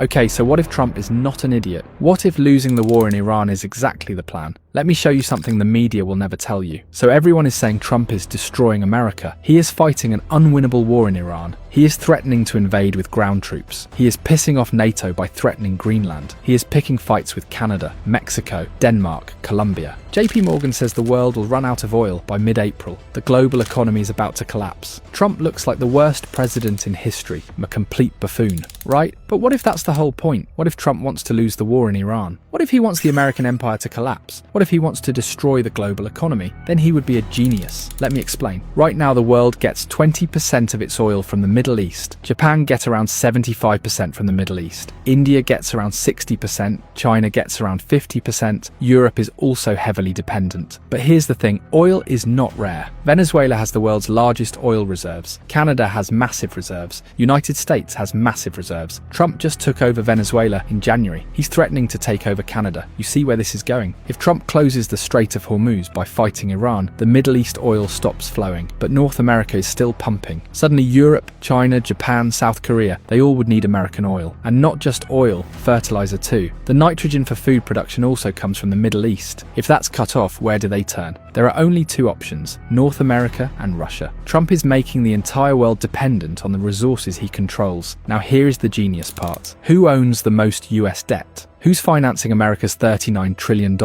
Okay, so what if Trump is not an idiot? What if losing the war in Iran is exactly the plan? Let me show you something the media will never tell you. So everyone is saying Trump is destroying America. He is fighting an unwinnable war in Iran. He is threatening to invade with ground troops. He is pissing off NATO by threatening Greenland. He is picking fights with Canada, Mexico, Denmark, Colombia. JP Morgan says the world will run out of oil by mid-April. The global economy is about to collapse. Trump looks like the worst president in history, a complete buffoon, right? But what if that's the whole point? What if Trump wants to lose the war in Iran? What if he wants the American empire to collapse? What if he wants to destroy the global economy? Then he would be a genius. Let me explain. Right now the world gets 20% of its oil from the Middle East. Japan gets around 75% from the Middle East. India gets around 60%. China gets around 50%. Europe is also heavily dependent. But here's the thing, oil is not rare. Venezuela has the world's largest oil reserves. Canada has massive reserves. United States has massive reserves. Trump just took over Venezuela in January. He's threatening to take over Canada. You see where this is going. If Trump closes the Strait of Hormuz by fighting Iran, the Middle East oil stops flowing, but North America is still pumping. Suddenly Europe, China, Japan, South Korea, they all would need American oil. And not just oil, fertilizer too. The nitrogen for food production also comes from the Middle East. If that's cut off, where do they turn? There are only two options, North America and Russia. Trump is making the entire world dependent on the resources he controls. Now here is the genius part. Who owns the most US debt? Who's financing America's $39 trillion?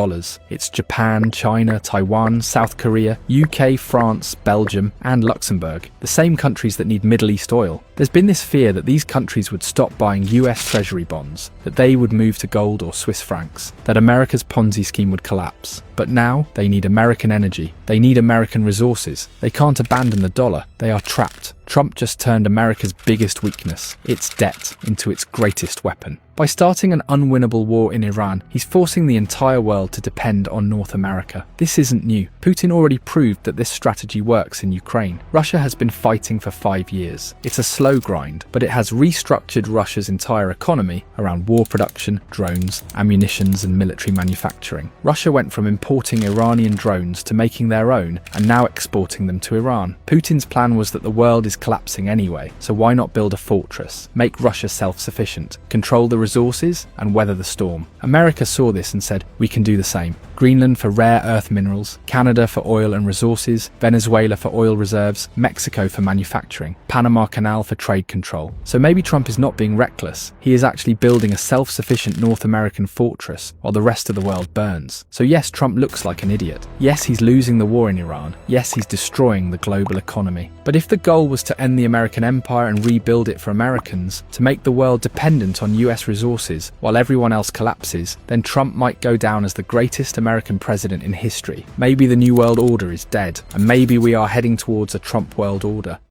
It's Japan, China, Taiwan, South Korea, UK, France, Belgium, and Luxembourg, the same countries that need Middle East oil. There's been this fear that these countries would stop buying US Treasury bonds, that they would move to gold or Swiss francs, that America's Ponzi scheme would collapse. But now they need American energy. They need American resources. They can't abandon the dollar. They are trapped. Trump just turned America's biggest weakness, its debt, into its greatest weapon. By starting an unwinnable war in Iran, he's forcing the entire world to depend on North America. This isn't new. Putin already proved that this strategy works in Ukraine. Russia has been fighting for 5 years. It's a slow grind, but it has restructured Russia's entire economy around war production, drones, ammunitions, and military manufacturing. Russia went from importing Iranian drones to making their own and now exporting them to Iran. Putin's plan was that the world is collapsing anyway, so why not build a fortress, make Russia self-sufficient, control the resources, and weather the storm? America saw this and said, we can do the same. Greenland for rare earth minerals, Canada for oil and resources, Venezuela for oil reserves, Mexico for manufacturing, Panama Canal for trade control. So maybe Trump is not being reckless. He is actually building a self-sufficient North American fortress while the rest of the world burns. So yes, Trump looks like an idiot. Yes, he's losing the war in Iran. Yes, he's destroying the global economy. But if the goal was to end the American empire and rebuild it for Americans, to make the world dependent on US resources while everyone else collapses, then Trump might go down as the greatest American president in history. Maybe the New World Order is dead, and maybe we are heading towards a Trump world order.